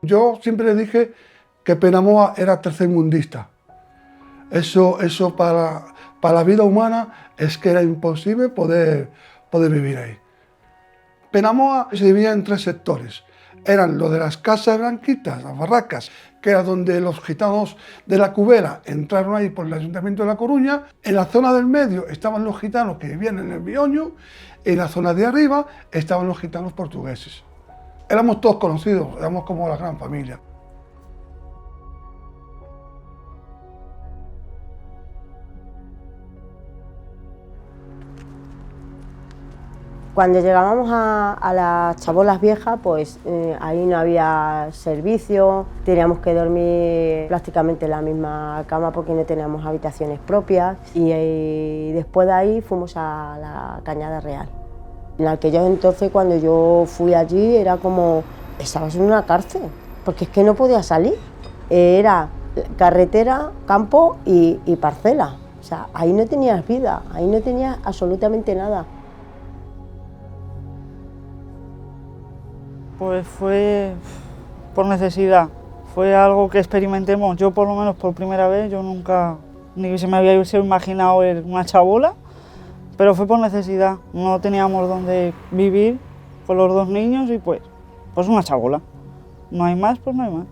Yo siempre le dije que Penamoa era tercermundista. Eso para la vida humana es que era imposible poder vivir ahí. Penamoa se dividía en 3 sectores. Eran lo de las casas blanquitas, las barracas, que era donde los gitanos de la Cubera entraron ahí por el Ayuntamiento de La Coruña. En la zona del medio estaban los gitanos que vivían en el Bioño. En la zona de arriba estaban los gitanos portugueses. Éramos todos conocidos, éramos como la gran familia. Cuando llegábamos a las chabolas viejas, pues ahí no había servicio, teníamos que dormir prácticamente en la misma cama porque no teníamos habitaciones propias y después de ahí fuimos a la Cañada Real. En aquellos entonces, cuando yo fui allí, era como, estabas en una cárcel, porque es que no podía salir. Era carretera, campo y parcela. O sea, ahí no tenías vida, ahí no tenías absolutamente nada. Pues fue por necesidad, fue algo que experimentemos. Yo por lo menos por primera vez, yo nunca, ni se me había imaginado una chabola, pero fue por necesidad. No teníamos dónde vivir con los 2 niños y pues una chabola. No hay más, pues no hay más.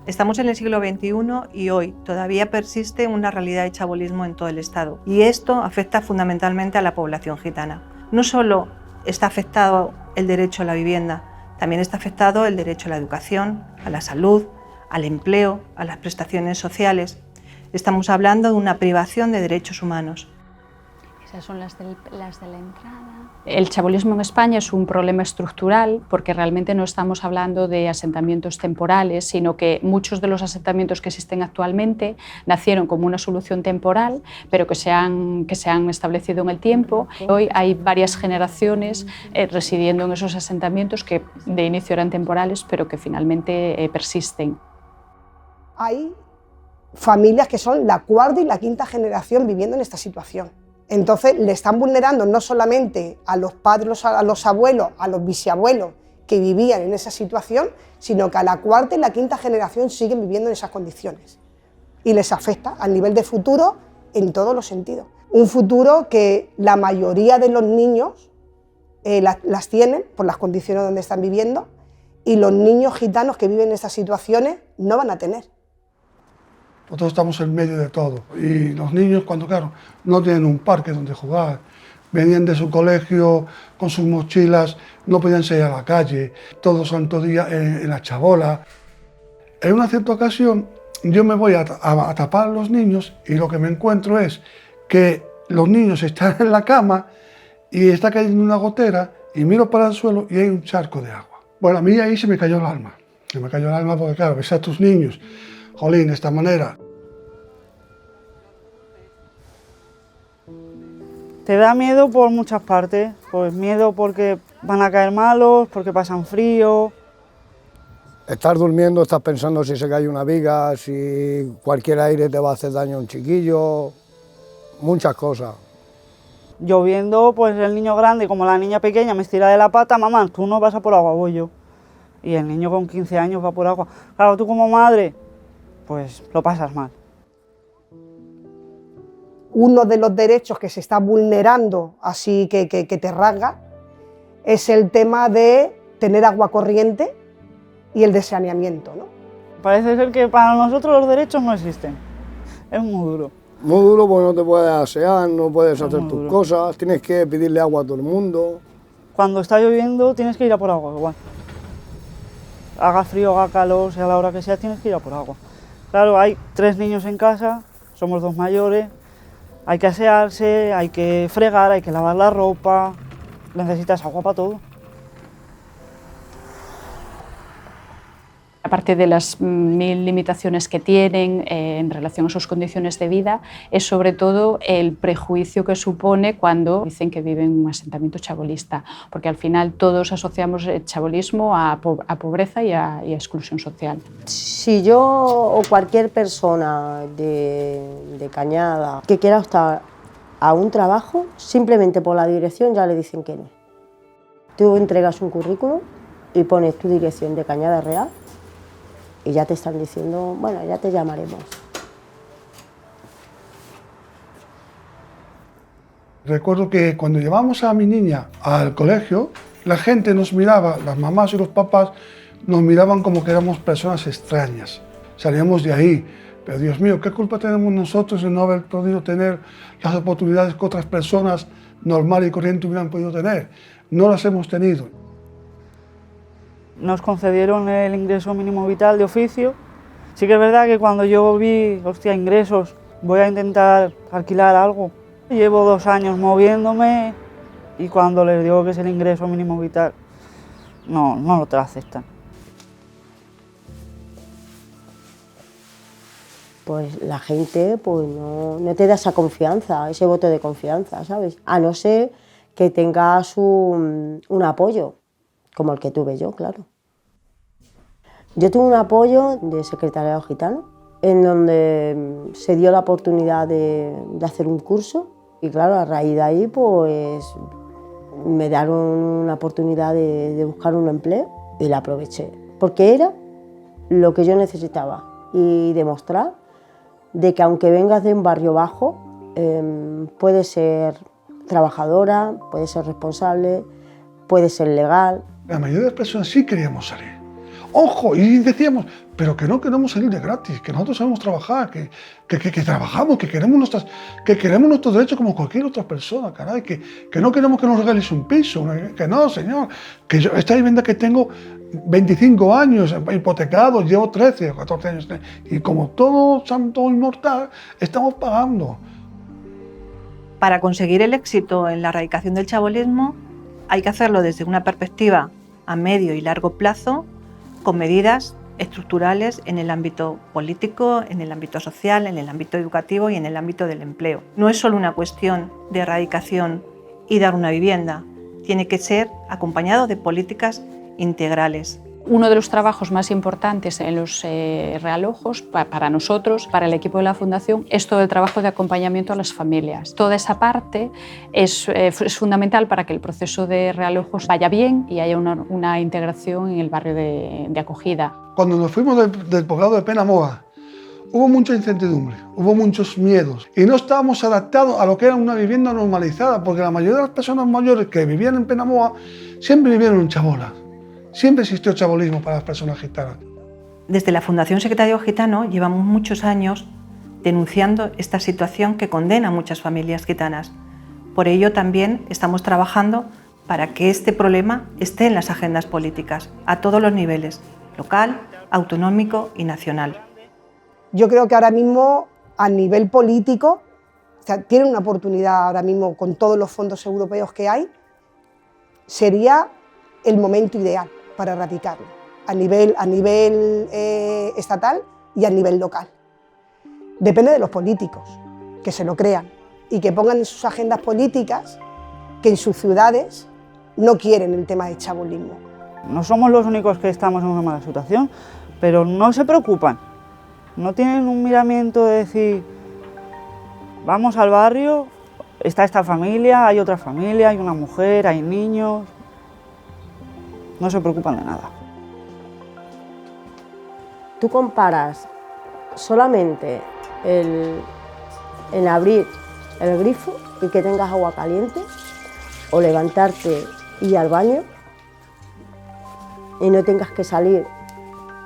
Estamos en el siglo XXI y hoy todavía persiste una realidad de chabolismo en todo el Estado. Y esto afecta fundamentalmente a la población gitana. No solo está afectado el derecho a la vivienda, también está afectado el derecho a la educación, a la salud, al empleo, a las prestaciones sociales. Estamos hablando de una privación de derechos humanos. Esas son las de la entrada. El chabolismo en España es un problema estructural porque realmente no estamos hablando de asentamientos temporales, sino que muchos de los asentamientos que existen actualmente nacieron como una solución temporal, pero que se han establecido en el tiempo. Hoy hay varias generaciones residiendo en esos asentamientos que de inicio eran temporales, pero que finalmente persisten. Hay familias que son la 4ª y la 5ª generación viviendo en esta situación. Entonces le están vulnerando no solamente a los padres, a los abuelos, a los bisabuelos que vivían en esa situación, sino que a la 4ª y la 5ª generación siguen viviendo en esas condiciones. Y les afecta al nivel de futuro en todos los sentidos. Un futuro que la mayoría de los niños las tienen por las condiciones donde están viviendo y los niños gitanos que viven en estas situaciones no van a tener. Nosotros estamos en medio de todo y los niños cuando, claro, no tienen un parque donde jugar, venían de su colegio con sus mochilas, no podían salir a la calle, todo santo día en la chabola. En una cierta ocasión yo me voy a tapar a los niños y lo que me encuentro es que los niños están en la cama y está cayendo una gotera y miro para el suelo y hay un charco de agua. Bueno, a mí ahí se me cayó el alma. Se me cayó el alma porque, claro, ves a tus niños, jolín, de esta manera. Te da miedo por muchas partes, pues miedo porque van a caer malos, porque pasan frío. Estás durmiendo, estás pensando si se cae una viga, si cualquier aire te va a hacer daño a un chiquillo, muchas cosas. Lloviendo, pues el niño grande como la niña pequeña me estira de la pata, mamá, tú no vas a por agua, voy yo. Y el niño con 15 años va por agua. Claro, tú como madre, pues lo pasas mal. Uno de los derechos que se está vulnerando, así que te rasga, es el tema de tener agua corriente y el de saneamiento, ¿no? Parece ser que para nosotros los derechos no existen. Es muy duro. Muy duro porque no te puedes asear, no puedes hacer tus cosas, tienes que pedirle agua a todo el mundo. Cuando está lloviendo tienes que ir a por agua igual. Haga frío, haga calor, sea la hora que sea, tienes que ir a por agua. Claro, hay 3 niños en casa, somos 2 mayores, hay que asearse, hay que fregar, hay que lavar la ropa, necesitas agua para todo. Aparte de las 1000 limitaciones que tienen en relación a sus condiciones de vida, es sobre todo el prejuicio que supone cuando dicen que viven en un asentamiento chabolista, porque al final todos asociamos el chabolismo a pobreza y a exclusión social. Si yo o cualquier persona de Cañada que quiera optar a un trabajo, simplemente por la dirección ya le dicen que no. Tú entregas un currículum y pones tu dirección de Cañada Real y ya te están diciendo, bueno, ya te llamaremos. Recuerdo que cuando llevábamos a mi niña al colegio, la gente nos miraba, las mamás y los papás nos miraban como que éramos personas extrañas. Salíamos de ahí, pero Dios mío, ¿qué culpa tenemos nosotros de no haber podido tener las oportunidades que otras personas normales y corrientes hubieran podido tener? No las hemos tenido. Nos concedieron el ingreso mínimo vital de oficio. Sí que es verdad que cuando yo vi, hostia, ingresos, voy a intentar alquilar algo. Llevo 2 años moviéndome y cuando les digo que es el ingreso mínimo vital, no lo te lo aceptan. Pues la gente pues no te da esa confianza, ese voto de confianza, ¿sabes? A no ser que tengas un apoyo, como el que tuve yo, claro. Yo tuve un apoyo de secretariado gitano, en donde se dio la oportunidad de hacer un curso y claro, a raíz de ahí pues me dieron una oportunidad de buscar un empleo y la aproveché, porque era lo que yo necesitaba y demostrar de que aunque vengas de un barrio bajo, puedes ser trabajadora, puedes ser responsable, puedes ser legal. La mayoría de las personas sí queríamos salir. Ojo, y decíamos, pero que no queremos salir de gratis, que nosotros sabemos trabajar, que trabajamos, que queremos nuestros derechos como cualquier otra persona, caray, que no queremos que nos regales un piso, que no, señor, que yo, esta vivienda que tengo 25 años hipotecado, llevo 13 o 14 años, y como todo santo inmortal, estamos pagando. Para conseguir el éxito en la erradicación del chabolismo, hay que hacerlo desde una perspectiva a medio y largo plazo, con medidas estructurales en el ámbito político, en el ámbito social, en el ámbito educativo y en el ámbito del empleo. No es solo una cuestión de erradicación y dar una vivienda, tiene que ser acompañado de políticas integrales. Uno de los trabajos más importantes en los realojos para nosotros, para el equipo de la Fundación, es todo el trabajo de acompañamiento a las familias. Toda esa parte es fundamental para que el proceso de realojos vaya bien y haya una integración en el barrio de acogida. Cuando nos fuimos del poblado de Penamoa, hubo mucha incertidumbre, hubo muchos miedos y no estábamos adaptados a lo que era una vivienda normalizada, porque la mayoría de las personas mayores que vivían en Penamoa siempre vivieron en chabolas. Siempre existió chabolismo para las personas gitanas. Desde la Fundación Secretariado Gitano llevamos muchos años denunciando esta situación que condena a muchas familias gitanas. Por ello también estamos trabajando para que este problema esté en las agendas políticas, a todos los niveles, local, autonómico y nacional. Yo creo que ahora mismo, a nivel político, tienen una oportunidad ahora mismo con todos los fondos europeos que hay, sería el momento ideal para erradicarlo, a nivel estatal y a nivel local. Depende de los políticos, que se lo crean y que pongan en sus agendas políticas que en sus ciudades no quieren el tema de chabolismo. No somos los únicos que estamos en una mala situación, pero no se preocupan, no tienen un miramiento de decir, vamos al barrio, está esta familia, hay otra familia, hay una mujer, hay niños. No se preocupan de nada. Tú comparas solamente en abrir el grifo y que tengas agua caliente, o levantarte y ir al baño y no tengas que salir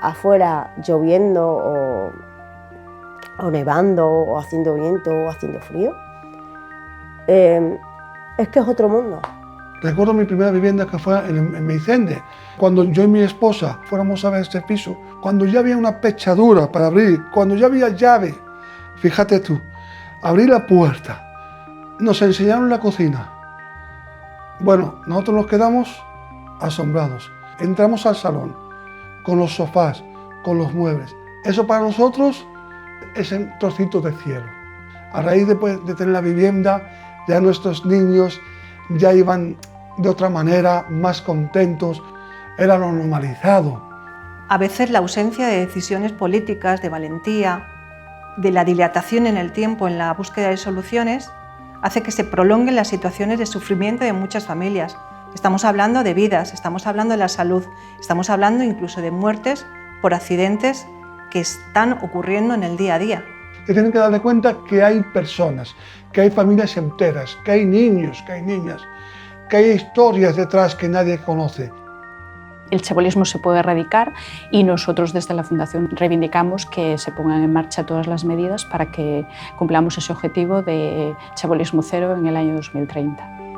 afuera lloviendo o nevando o haciendo viento o haciendo frío. Es que es otro mundo. Recuerdo mi primera vivienda que fue en Meicende, cuando yo y mi esposa fuéramos a ver este piso, cuando ya había una pechadura para abrir, cuando ya había llave, fíjate tú, abrí la puerta, nos enseñaron la cocina. Bueno, nosotros nos quedamos asombrados. Entramos al salón, con los sofás, con los muebles. Eso para nosotros es un trocito de cielo. A raíz de tener la vivienda, ya nuestros niños ya iban de otra manera, más contentos, era lo normalizado. A veces la ausencia de decisiones políticas, de valentía, de la dilatación en el tiempo en la búsqueda de soluciones, hace que se prolonguen las situaciones de sufrimiento de muchas familias, Estamos hablando de vidas, estamos hablando de la salud, estamos hablando incluso de muertes por accidentes que están ocurriendo en el día a día. Que tienen que darle cuenta que hay personas, que hay familias enteras, que hay niños, que hay niñas, que hay historias detrás que nadie conoce. El chabolismo se puede erradicar y nosotros desde la Fundación reivindicamos que se pongan en marcha todas las medidas para que cumplamos ese objetivo de chabolismo cero en el año 2030.